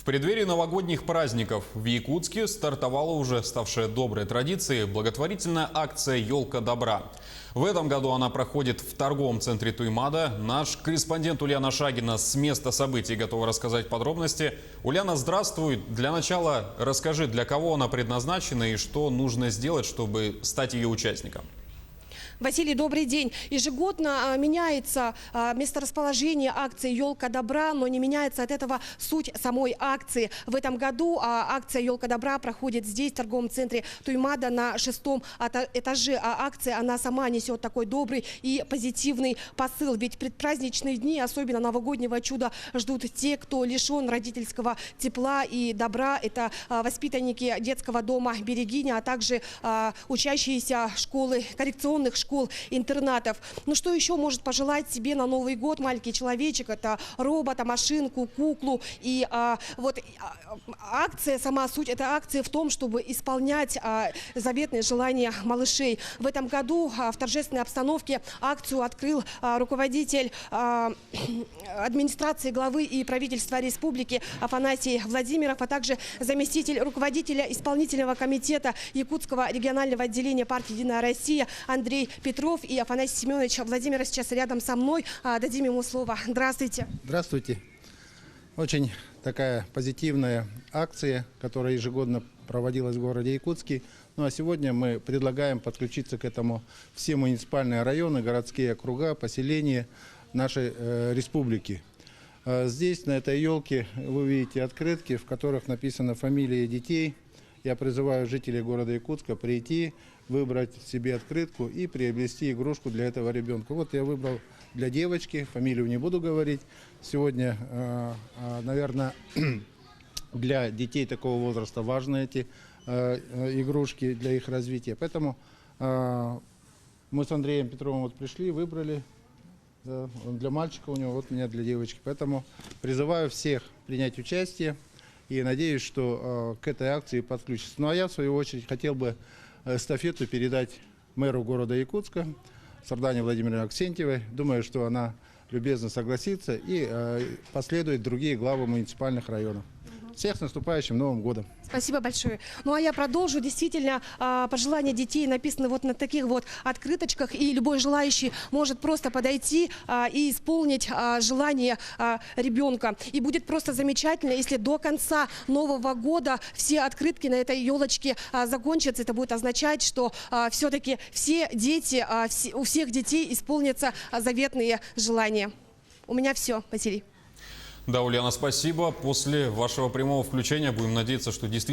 преддверии новогодних праздников в Якутске стартовала уже ставшая доброй традицией благотворительная акция «Елка добра». В этом году она проходит в торговом центре Туймада. Наш корреспондент Ульяна Шагина с места событий готова рассказать подробности. Ульяна, здравствуй. Для начала расскажи, для кого она предназначена и что нужно сделать, чтобы стать ее участником. Василий, добрый день. Ежегодно меняется месторасположение акции «Елка добра», но не меняется от этого суть самой акции. В этом году акция «Елка добра» проходит здесь, в торговом центре Туймада, на 6-м этаже. А акция, она сама несет такой добрый и позитивный посыл. Ведь предпраздничные дни, особенно новогоднего чуда, ждут те, кто лишен родительского тепла и добра. Это воспитанники детского дома «Берегиня», а также учащиеся школы, коррекционных школ, интернатов. Ну что еще может пожелать себе на Новый год маленький человечек? Это робота, машинку, куклу. И акция, сама суть этой акции в том, чтобы исполнять заветные желания малышей. В этом году в торжественной обстановке акцию открыл руководитель администрации главы и правительства республики Афанасий Владимиров, а также заместитель руководителя исполнительного комитета Якутского регионального отделения партии «Единая Россия» Андрей Петров. И Афанасий Семенович Владимиров сейчас рядом со мной. Дадим ему слово. Здравствуйте. Здравствуйте. Очень такая позитивная акция, которая ежегодно проводилась в городе Якутске. Ну а сегодня мы предлагаем подключиться к этому все муниципальные районы, городские округа, поселения нашей республики. Здесь, на этой елке, вы видите открытки, в которых написано фамилии детей. Я призываю жителей города Якутска прийти, выбрать себе открытку и приобрести игрушку для этого ребенка. Вот я выбрал для девочки, фамилию не буду говорить. Сегодня, наверное, для детей такого возраста важны эти игрушки для их развития. Поэтому мы с Андреем Петровым вот пришли, выбрали. Для мальчика у него, вот у меня для девочки. Поэтому призываю всех принять участие и надеюсь, что к этой акции подключатся. Ну а я, в свою очередь, хотел бы эстафету передать мэру города Якутска Сардане Владимировне Аксентьевой. Думаю, что она любезно согласится и последует другие главы муниципальных районов. Всех с наступающим Новым годом! Спасибо большое. Ну а я продолжу. Действительно, пожелания детей написаны вот на таких вот открыточках, и любой желающий может просто подойти и исполнить желание ребенка. И будет просто замечательно, если до конца Нового года все открытки на этой елочке закончатся. Это будет означать, что все-таки все дети, у всех детей исполнятся заветные желания. У меня все, Василий. Да, Ульяна, спасибо. После вашего прямого включения будем надеяться, что действительно